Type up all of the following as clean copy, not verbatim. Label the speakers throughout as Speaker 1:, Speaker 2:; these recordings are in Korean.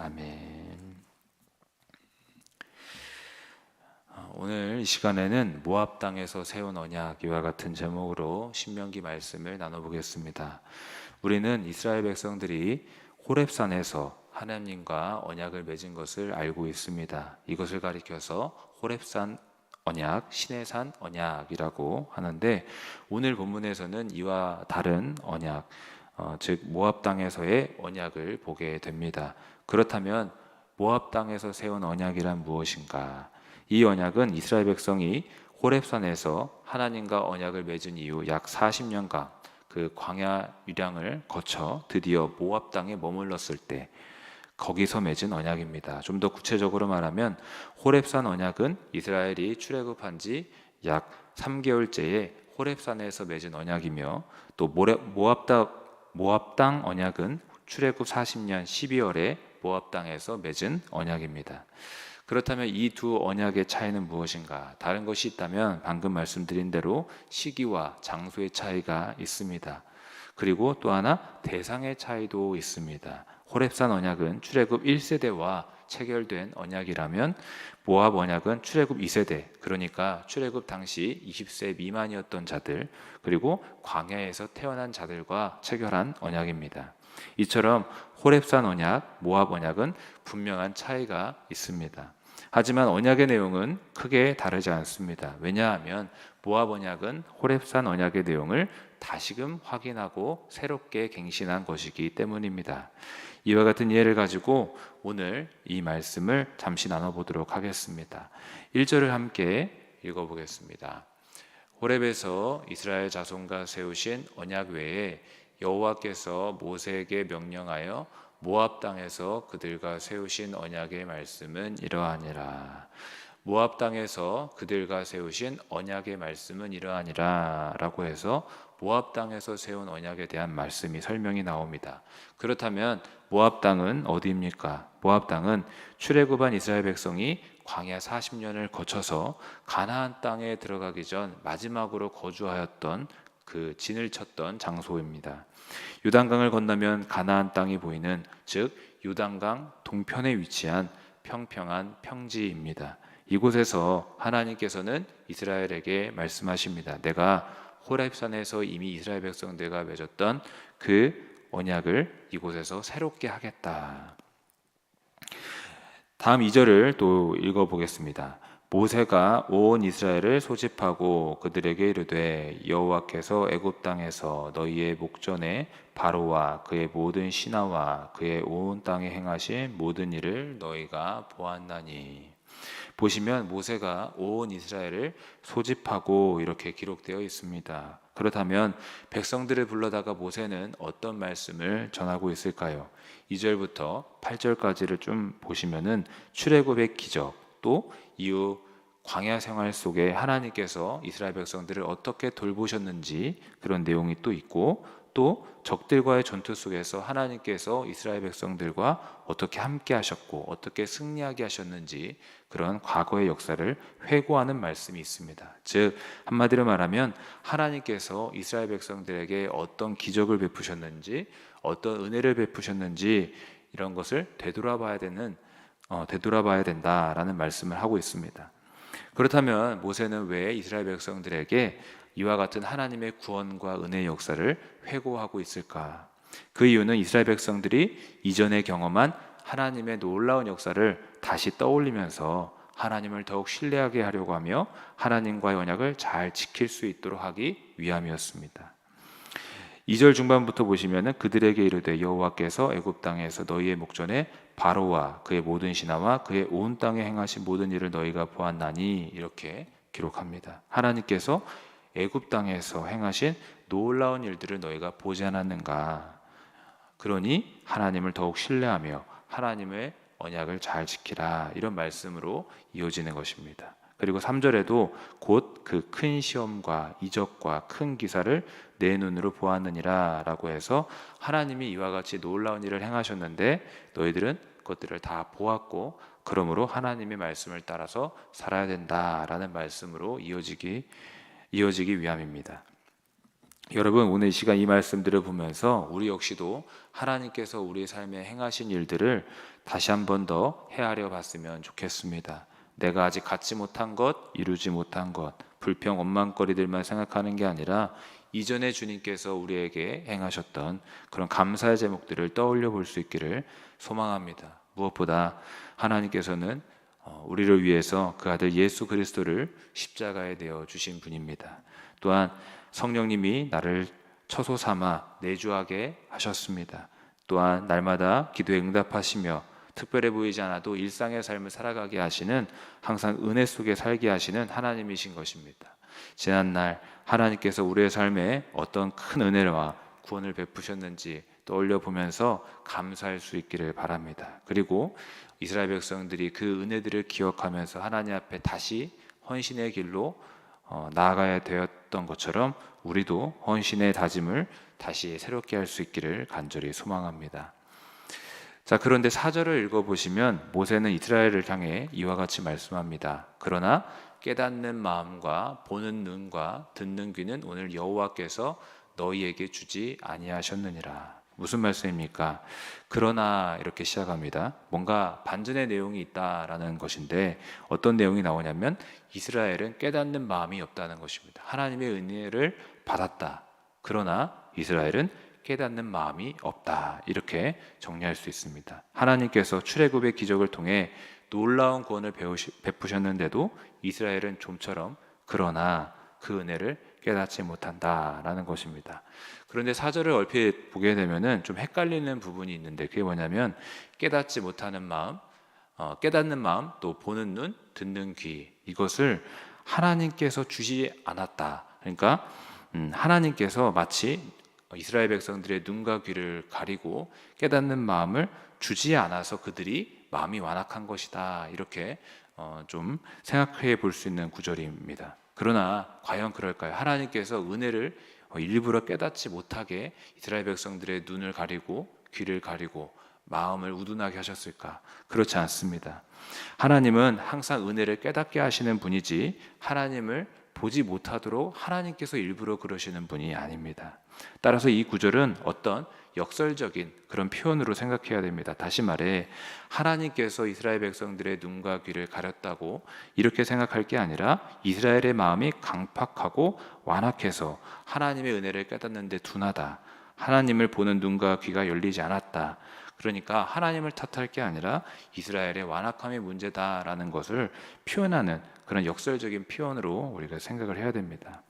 Speaker 1: 아멘. 오늘 이 시간에는 모압 땅에서 세운 언약 이와 같은 제목으로 신명기 말씀을 나눠보겠습니다. 우리는 이스라엘 백성들이 호렙산에서 하나님과 언약을 맺은 것을 알고 있습니다. 이것을 가리켜서 호렙산 언약, 시내산 언약이라고 하는데, 오늘 본문에서는 이와 다른 언약, 즉 모압 땅에서의 언약을 보게 됩니다. 그렇다면 모압 땅에서 세운 언약이란 무엇인가? 이 언약은 이스라엘 백성이 호렙산에서 하나님과 언약을 맺은 이후 약 40년간 그 광야 유량을 거쳐 드디어 모압 땅에 머물렀을 때 거기서 맺은 언약입니다. 좀 더 구체적으로 말하면 호렙산 언약은 이스라엘이 출애굽한 지 약 3개월째에 호렙산에서 맺은 언약이며, 또 모압 땅 언약은 출애굽 40년 12월에 모압 땅에서 맺은 언약입니다. 그렇다면 이 두 언약의 차이는 무엇인가? 다른 것이 있다면 방금 말씀드린 대로 시기와 장소의 차이가 있습니다. 그리고 또 하나 대상의 차이도 있습니다. 호렙산 언약은 출애굽 1세대와 체결된 언약이라면 모압 언약은 출애굽 2세대, 그러니까 출애굽 당시 20세 미만이었던 자들, 그리고 광야에서 태어난 자들과 체결한 언약입니다. 이처럼 호렙산 언약, 모압 언약은 분명한 차이가 있습니다. 하지만 언약의 내용은 크게 다르지 않습니다. 왜냐하면 모압 언약은 호렙산 언약의 내용을 다시금 확인하고 새롭게 갱신한 것이기 때문입니다. 이와 같은 이해를 가지고 오늘 이 말씀을 잠시 나눠보도록 하겠습니다. 1절을 함께 읽어보겠습니다. 호렙에서 이스라엘 자손과 세우신 언약 외에 여호와께서 모세에게 명령하여 모압 땅에서 그들과 세우신 언약의 말씀은 이러하니라. 모압 땅에서 그들과 세우신 언약의 말씀은 이러하니라 라고 해서 모압 땅에서 세운 언약에 대한 말씀이 설명이 나옵니다. 그렇다면 모압 땅은 어디입니까? 모압 땅은 출애굽한 이스라엘 백성이 광야 40년을 거쳐서 가나안 땅에 들어가기 전 마지막으로 거주하였던 그 진을 쳤던 장소입니다. 요단강을 건너면 가나안 땅이 보이는, 즉 요단강 동편에 위치한 평평한 평지입니다. 이곳에서 하나님께서는 이스라엘에게 말씀하십니다. 내가 호렙산에서 이미 이스라엘 백성들과 맺었던 그 언약을 이곳에서 새롭게 하겠다. 다음 2절을 또 읽어보겠습니다. 모세가 온 이스라엘을 소집하고 그들에게 이르되 여호와께서 애굽 땅에서 너희의 목전에 바로와 그의 모든 신하와 그의 온 땅에 행하신 모든 일을 너희가 보았나니. 보시면 모세가 온 이스라엘을 소집하고 이렇게 기록되어 있습니다. 그렇다면 백성들을 불러다가 모세는 어떤 말씀을 전하고 있을까요? 2절부터 8절까지를 좀 보시면은 출애굽의 기적, 또 이후 광야 생활 속에 하나님께서 이스라엘 백성들을 어떻게 돌보셨는지 그런 내용이 또 있고, 또 적들과의 전투 속에서 하나님께서 이스라엘 백성들과 어떻게 함께 하셨고 어떻게 승리하게 하셨는지 그런 과거의 역사를 회고하는 말씀이 있습니다. 즉 한마디로 말하면 하나님께서 이스라엘 백성들에게 어떤 기적을 베푸셨는지, 어떤 은혜를 베푸셨는지 이런 것을 되돌아봐야 된다라는 말씀을 하고 있습니다. 그렇다면 모세는 왜 이스라엘 백성들에게 이와 같은 하나님의 구원과 은혜의 역사를 회고하고 있을까? 그 이유는 이스라엘 백성들이 이전에 경험한 하나님의 놀라운 역사를 다시 떠올리면서 하나님을 더욱 신뢰하게 하려고 하며 하나님과의 언약을 잘 지킬 수 있도록 하기 위함이었습니다. 2절 중반부터 보시면은 그들에게 이르되 여호와께서 애굽 땅에서 너희의 목전에 바로와 그의 모든 신하와 그의 온 땅에 행하신 모든 일을 너희가 보았나니 이렇게 기록합니다. 하나님께서 애굽 땅에서 행하신 놀라운 일들을 너희가 보지 않았는가? 그러니 하나님을 더욱 신뢰하며 하나님의 언약을 잘 지키라, 이런 말씀으로 이어지는 것입니다. 그리고 3절에도 곧 그 큰 시험과 이적과 큰 기사를 내 눈으로 보았느니라 라고 해서 하나님이 이와 같이 놀라운 일을 행하셨는데 너희들은 그것들을 다 보았고 그러므로 하나님의 말씀을 따라서 살아야 된다라는 말씀으로 이어지기 위함입니다. 여러분, 오늘 이 시간 이 말씀들을 보면서 우리 역시도 하나님께서 우리의 삶에 행하신 일들을 다시 한 번 더 헤아려 봤으면 좋겠습니다. 내가 아직 갖지 못한 것, 이루지 못한 것, 불평 원망거리들만 생각하는 게 아니라 이전에 주님께서 우리에게 행하셨던 그런 감사의 제목들을 떠올려 볼 수 있기를 소망합니다. 무엇보다 하나님께서는 우리를 위해서 그 아들 예수 그리스도를 십자가에 내어 주신 분입니다. 또한 성령님이 나를 처소 삼아 내주하게 하셨습니다. 또한 날마다 기도에 응답하시며 특별해 보이지 않아도 일상의 삶을 살아가게 하시는, 항상 은혜 속에 살게 하시는 하나님이신 것입니다. 지난날 하나님께서 우리의 삶에 어떤 큰 은혜와 구원을 베푸셨는지 떠올려 보면서 감사할 수 있기를 바랍니다. 그리고 이스라엘 백성들이 그 은혜들을 기억하면서 하나님 앞에 다시 헌신의 길로 나아가야 되었던 것처럼 우리도 헌신의 다짐을 다시 새롭게 할 수 있기를 간절히 소망합니다. 자, 그런데 4절을 읽어보시면 모세는 이스라엘을 향해 이와 같이 말씀합니다. 그러나 깨닫는 마음과 보는 눈과 듣는 귀는 오늘 여호와께서 너희에게 주지 아니하셨느니라. 무슨 말씀입니까? 그러나 이렇게 시작합니다. 뭔가 반전의 내용이 있다라는 것인데, 어떤 내용이 나오냐면 이스라엘은 깨닫는 마음이 없다는 것입니다. 하나님의 은혜를 받았다. 그러나 이스라엘은 깨닫는 마음이 없다. 이렇게 정리할 수 있습니다. 하나님께서 출애굽의 기적을 통해 놀라운 구원을 베푸셨는데도 이스라엘은 좀처럼 그러나 그 은혜를 깨닫지 못한다라는 것입니다. 그런데 4절을 얼핏 보게 되면은 좀 헷갈리는 부분이 있는데, 그게 뭐냐면 깨닫지 못하는 마음, 깨닫는 마음, 또 보는 눈, 듣는 귀, 이것을 하나님께서 주지 않았다. 그러니까 하나님께서 마치 이스라엘 백성들의 눈과 귀를 가리고 깨닫는 마음을 주지 않아서 그들이 마음이 완악한 것이다. 이렇게 좀 생각해 볼 수 있는 구절입니다. 그러나 과연 그럴까요? 하나님께서 은혜를 일부러 깨닫지 못하게 이스라엘 백성들의 눈을 가리고 귀를 가리고 마음을 우둔하게 하셨을까? 그렇지 않습니다. 하나님은 항상 은혜를 깨닫게 하시는 분이지 하나님을 보지 못하도록 하나님께서 일부러 그러시는 분이 아닙니다. 따라서 이 구절은 어떤 역설적인 그런 표현으로 생각해야 됩니다. 다시 말해 하나님께서 이스라엘 백성들의 눈과 귀를 가렸다고 이렇게 생각할 게 아니라 이스라엘의 마음이 강팍하고 완악해서 하나님의 은혜를 깨닫는데 둔하다. 하나님을 보는 눈과 귀가 열리지 않았다. 그러니까 하나님을 탓할 게 아니라 이스라엘의 완악함이 문제다라는 것을 표현하는 그런 역설적인 표현으로 우리가 생각을 해야 됩니다.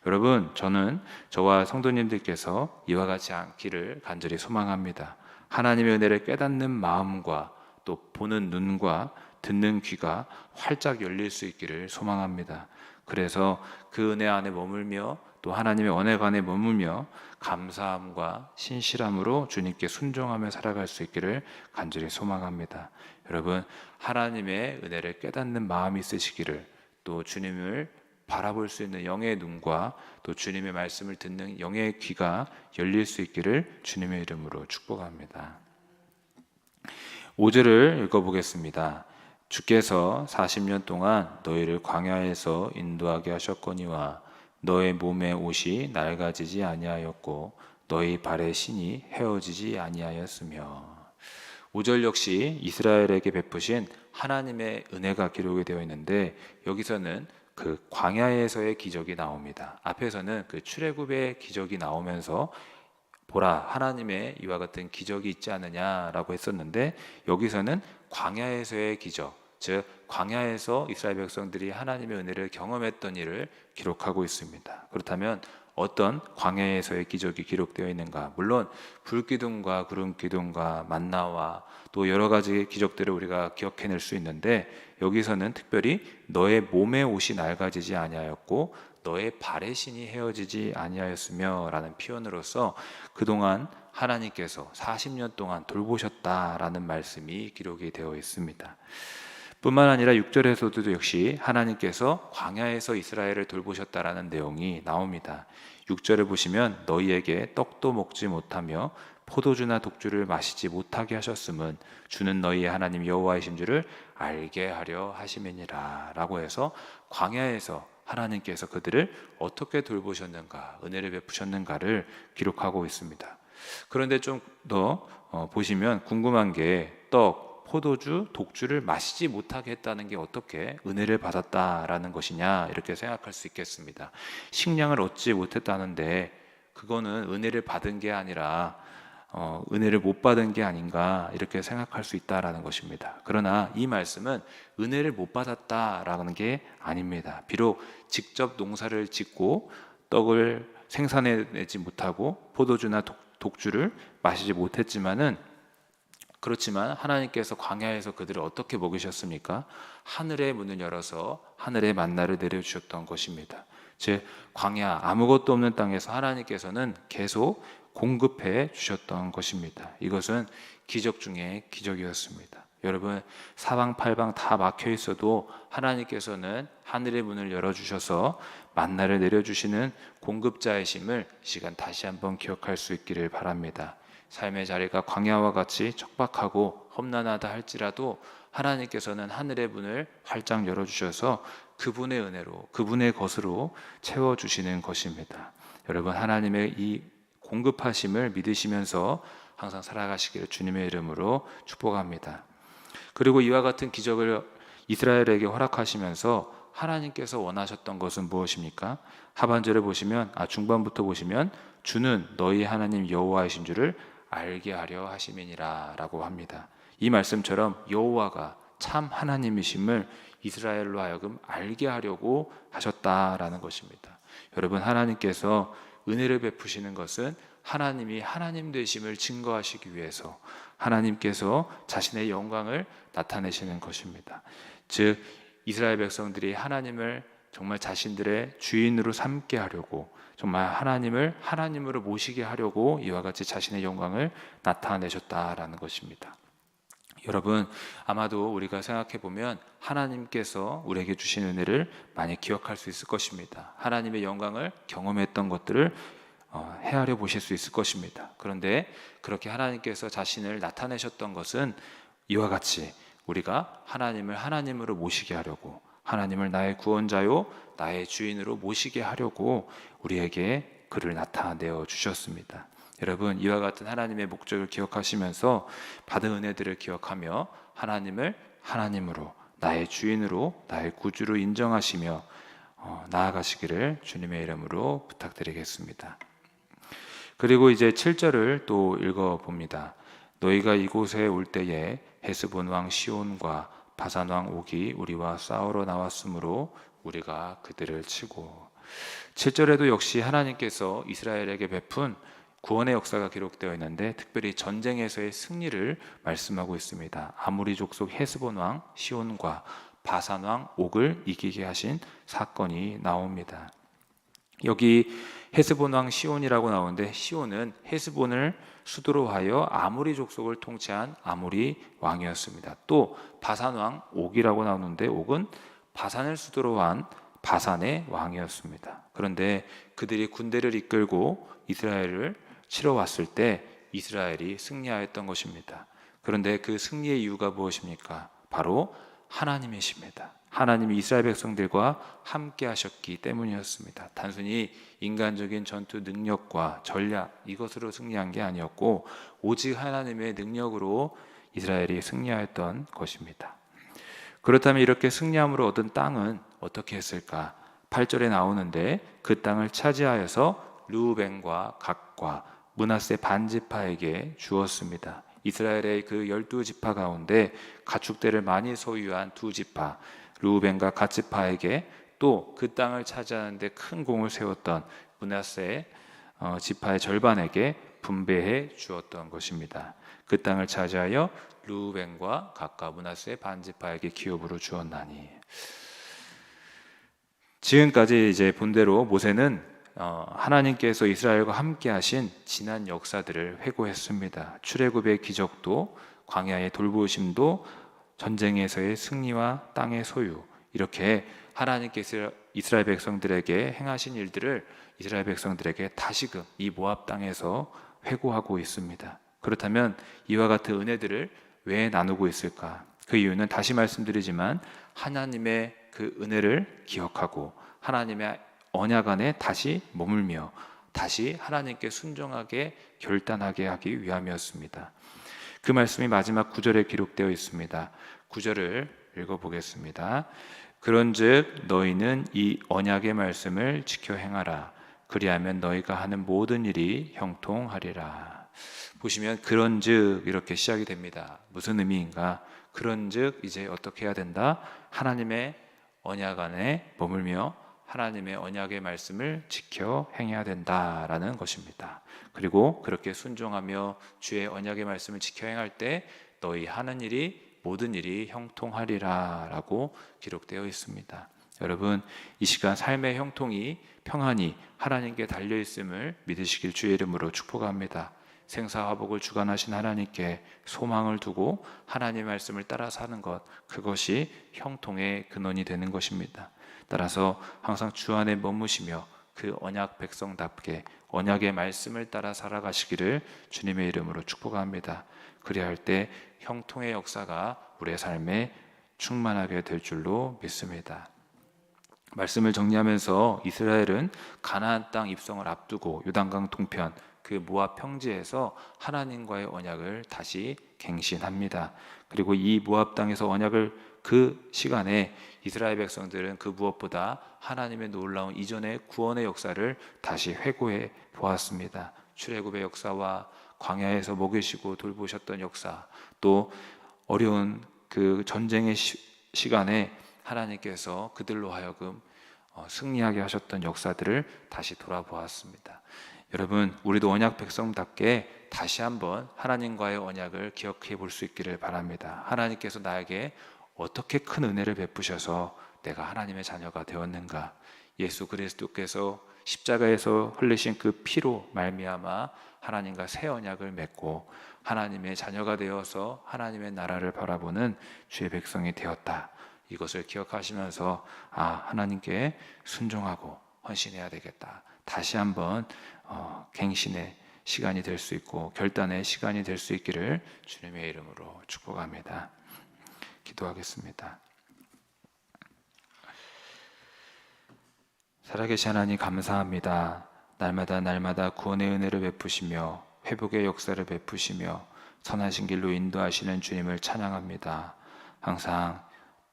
Speaker 1: 여러분, 저는 저와 성도님들께서 이와 같지 않기를 간절히 소망합니다. 하나님의 은혜를 깨닫는 마음과 또 보는 눈과 듣는 귀가 활짝 열릴 수 있기를 소망합니다. 그래서 그 은혜 안에 머물며 또 하나님의 언약 안에 머물며 감사함과 신실함으로 주님께 순종하며 살아갈 수 있기를 간절히 소망합니다. 여러분, 하나님의 은혜를 깨닫는 마음이 있으시기를, 또 주님을 바라볼 수 있는 영의 눈과 또 주님의 말씀을 듣는 영의 귀가 열릴 수 있기를 주님의 이름으로 축복합니다. 5절을 읽어보겠습니다. 주께서 40년 동안 너희를 광야에서 인도하게 하셨거니와 너의 몸의 옷이 낡아지지 아니하였고 너희 발의 신이 헤어지지 아니하였으며. 5절 역시 이스라엘에게 베푸신 하나님의 은혜가 기록이 되어 있는데, 여기서는 그 광야에서의 기적이 나옵니다. 앞에서는 그 출애굽의 기적이 나오면서 보라, 하나님의 이와 같은 기적이 있지 않느냐라고 했었는데, 여기서는 광야에서의 기적, 즉 광야에서 이스라엘 백성들이 하나님의 은혜를 경험했던 일을 기록하고 있습니다. 그렇다면 어떤 광야에서의 기적이 기록되어 있는가? 물론 불기둥과 구름기둥과 만나와 또 여러 가지 기적들을 우리가 기억해낼 수 있는데, 여기서는 특별히 너의 몸의 옷이 낡아지지 아니하였고 너의 발의 신이 헤어지지 아니하였으며 라는 표현으로서 그동안 하나님께서 40년 동안 돌보셨다라는 말씀이 기록이 되어 있습니다. 뿐만 아니라 6절에서도 역시 하나님께서 광야에서 이스라엘을 돌보셨다라는 내용이 나옵니다. 6절을 보시면 너희에게 떡도 먹지 못하며 포도주나 독주를 마시지 못하게 하셨음은 주는 너희의 하나님 여호와이신 줄을 알게 하려 하심이니라 라고 해서 광야에서 하나님께서 그들을 어떻게 돌보셨는가, 은혜를 베푸셨는가를 기록하고 있습니다. 그런데 좀 더 보시면 궁금한 게 떡, 포도주, 독주를 마시지 못하게 했다는 게 어떻게 은혜를 받았다라는 것이냐, 이렇게 생각할 수 있겠습니다. 식량을 얻지 못했다는데 그거는 은혜를 받은 게 아니라 은혜를 못 받은 게 아닌가, 이렇게 생각할 수 있다라는 것입니다. 그러나 이 말씀은 은혜를 못 받았다라는 게 아닙니다. 비록 직접 농사를 짓고 떡을 생산해내지 못하고 포도주나 독주를 마시지 못했지만은, 그렇지만 하나님께서 광야에서 그들을 어떻게 먹이셨습니까? 하늘의 문을 열어서 하늘의 만나를 내려주셨던 것입니다. 즉 광야, 아무것도 없는 땅에서 하나님께서는 계속 공급해 주셨던 것입니다. 이것은 기적 중에 기적이었습니다. 여러분, 사방팔방 다 막혀 있어도 하나님께서는 하늘의 문을 열어주셔서 만나를 내려주시는 공급자이심을 이 시간 다시 한번 기억할 수 있기를 바랍니다. 삶의 자리가 광야와 같이 척박하고 험난하다 할지라도 하나님께서는 하늘의 문을 활짝 열어주셔서 그분의 은혜로, 그분의 것으로 채워주시는 것입니다. 여러분, 하나님의 이 공급하심을 믿으시면서 항상 살아가시기를 주님의 이름으로 축복합니다. 그리고 이와 같은 기적을 이스라엘에게 허락하시면서 하나님께서 원하셨던 것은 무엇입니까? 하반절에 보시면, 중반부터 보시면 주는 너희 하나님 여호와이신 줄을 알게 하려 하심이니라 라고 합니다. 이 말씀처럼 여호와가 참 하나님이심을 이스라엘로 하여금 알게 하려고 하셨다라는 것입니다. 여러분, 하나님께서 은혜를 베푸시는 것은 하나님이 하나님 되심을 증거하시기 위해서, 하나님께서 자신의 영광을 나타내시는 것입니다. 즉 이스라엘 백성들이 하나님을 정말 자신들의 주인으로 삼게 하려고, 정말 하나님을 하나님으로 모시게 하려고 이와 같이 자신의 영광을 나타내셨다라는 것입니다. 여러분, 아마도 우리가 생각해 보면 하나님께서 우리에게 주신 은혜를 많이 기억할 수 있을 것입니다. 하나님의 영광을 경험했던 것들을 헤아려 보실 수 있을 것입니다. 그런데 그렇게 하나님께서 자신을 나타내셨던 것은 이와 같이 우리가 하나님을 하나님으로 모시게 하려고, 하나님을 나의 구원자요 나의 주인으로 모시게 하려고 우리에게 그를 나타내어 주셨습니다. 여러분, 이와 같은 하나님의 목적을 기억하시면서 받은 은혜들을 기억하며 하나님을 하나님으로, 나의 주인으로, 나의 구주로 인정하시며 나아가시기를 주님의 이름으로 부탁드리겠습니다. 그리고 이제 7절을 또 읽어봅니다. 너희가 이곳에 올 때에 헤스본 왕 시온과 바산 왕 옥이 우리와 싸우러 나왔으므로 우리가 그들을 치고. 7절에도 역시 하나님께서 이스라엘에게 베푼 구원의 역사가 기록되어 있는데, 특별히 전쟁에서의 승리를 말씀하고 있습니다. 아모리 족속 헤스본 왕 시온과 바산 왕 옥을 이기게 하신 사건이 나옵니다. 여기 헤스본 왕 시온이라고 나오는데, 시온은 헤스본을 수도로 하여 아모리 족속을 통치한 아모리 왕이었습니다. 또 바산 왕 옥이라고 나오는데, 옥은 바산을 수도로 한 바산의 왕이었습니다. 그런데 그들이 군대를 이끌고 이스라엘을 치러 왔을 때 이스라엘이 승리하였던 것입니다. 그런데 그 승리의 이유가 무엇입니까? 바로 하나님이십니다. 하나님이 이스라엘 백성들과 함께 하셨기 때문이었습니다. 단순히 인간적인 전투 능력과 전략, 이것으로 승리한 게 아니었고 오직 하나님의 능력으로 이스라엘이 승리하였던 것입니다. 그렇다면 이렇게 승리함으로 얻은 땅은 어떻게 했을까? 8절에 나오는데, 그 땅을 차지하여서 르우벤과 갓과 므낫세 반지파에게 주었습니다. 이스라엘의 그 12지파 가운데 가축대를 많이 소유한 두 지파, 르우벤과 갓지파에게, 또 그 땅을 차지하는 데 큰 공을 세웠던 므낫세 지파의 절반에게 분배해 주었던 것입니다. 그 땅을 차지하여 르우벤과 갓과 므낫세 반지파에게 기업으로 주었나니. 지금까지 이제 본대로 모세는 하나님께서 이스라엘과 함께 하신 지난 역사들을 회고했습니다. 출애굽의 기적도, 광야의 돌보심도, 전쟁에서의 승리와 땅의 소유, 이렇게 하나님께서 이스라엘 백성들에게 행하신 일들을 이스라엘 백성들에게 다시금 이 모압 땅에서 회고하고 있습니다. 그렇다면 이와 같은 은혜들을 왜 나누고 있을까? 그 이유는 다시 말씀드리지만 하나님의 그 은혜를 기억하고 하나님의 언약 안에 다시 머물며 다시 하나님께 순종하게 결단하게 하기 위함이었습니다. 그 말씀이 마지막 9절에 기록되어 있습니다. 9절을 읽어보겠습니다. 그런즉 너희는 이 언약의 말씀을 지켜 행하라. 그리하면 너희가 하는 모든 일이 형통하리라. 보시면 그런즉 이렇게 시작이 됩니다. 무슨 의미인가? 그런즉 이제 어떻게 해야 된다? 하나님의 언약 안에 머물며 하나님의 언약의 말씀을 지켜 행해야 된다라는 것입니다. 그리고 그렇게 순종하며 주의 언약의 말씀을 지켜 행할 때 너희 하는 일이 모든 일이 형통하리라 라고 기록되어 있습니다. 여러분, 이 시간 삶의 형통이 평안히 하나님께 달려있음을 믿으시길 주의 이름으로 축복합니다. 생사화복을 주관하신 하나님께 소망을 두고 하나님의 말씀을 따라 사는 것, 그것이 형통의 근원이 되는 것입니다. 따라서 항상 주 안에 머무시며 그 언약 백성답게 언약의 말씀을 따라 살아가시기를 주님의 이름으로 축복합니다. 그리할 때 형통의 역사가 우리의 삶에 충만하게 될 줄로 믿습니다. 말씀을 정리하면서 이스라엘은 가나안 땅 입성을 앞두고 요단강 동편 그 모압 평지에서 하나님과의 언약을 다시 갱신합니다. 그리고 이 모압 땅에서 언약을 그 시간에 이스라엘 백성들은 그 무엇보다 하나님의 놀라운 이전의 구원의 역사를 다시 회고해 보았습니다. 출애굽의 역사와 광야에서 먹이시고 돌보셨던 역사, 또 어려운 그 전쟁의 시간에 하나님께서 그들로 하여금 승리하게 하셨던 역사들을 다시 돌아보았습니다. 여러분, 우리도 언약 백성답게 다시 한번 하나님과의 언약을 기억해 볼 수 있기를 바랍니다. 하나님께서 나에게 어떻게 큰 은혜를 베푸셔서 내가 하나님의 자녀가 되었는가? 예수 그리스도께서 십자가에서 흘리신 그 피로 말미암아 하나님과 새 언약을 맺고 하나님의 자녀가 되어서 하나님의 나라를 바라보는 주의 백성이 되었다. 이것을 기억하시면서 하나님께 순종하고 헌신해야 되겠다. 다시 한번 갱신의 시간이 될 수 있고 결단의 시간이 될 수 있기를 주님의 이름으로 축복합니다. 기도하겠습니다. 살아계신 하나님 감사합니다. 날마다 구원의 은혜를 베푸시며 회복의 역사를 베푸시며 선하신 길로 인도하시는 주님을 찬양합니다. 항상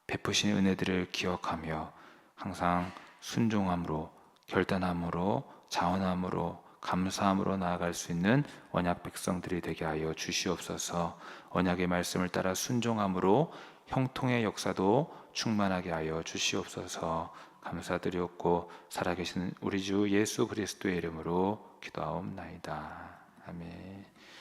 Speaker 1: 베푸신 은혜들을 기억하며 항상 순종함으로 결단함으로 자원함으로 감사함으로 나아갈 수 있는 언약 백성들이 되게 하여 주시옵소서. 언약의 말씀을 따라 순종함으로 형통의 역사도 충만하게 하여 주시옵소서. 감사드리옵고 살아계신 우리 주 예수 그리스도의 이름으로 기도하옵나이다. 아멘.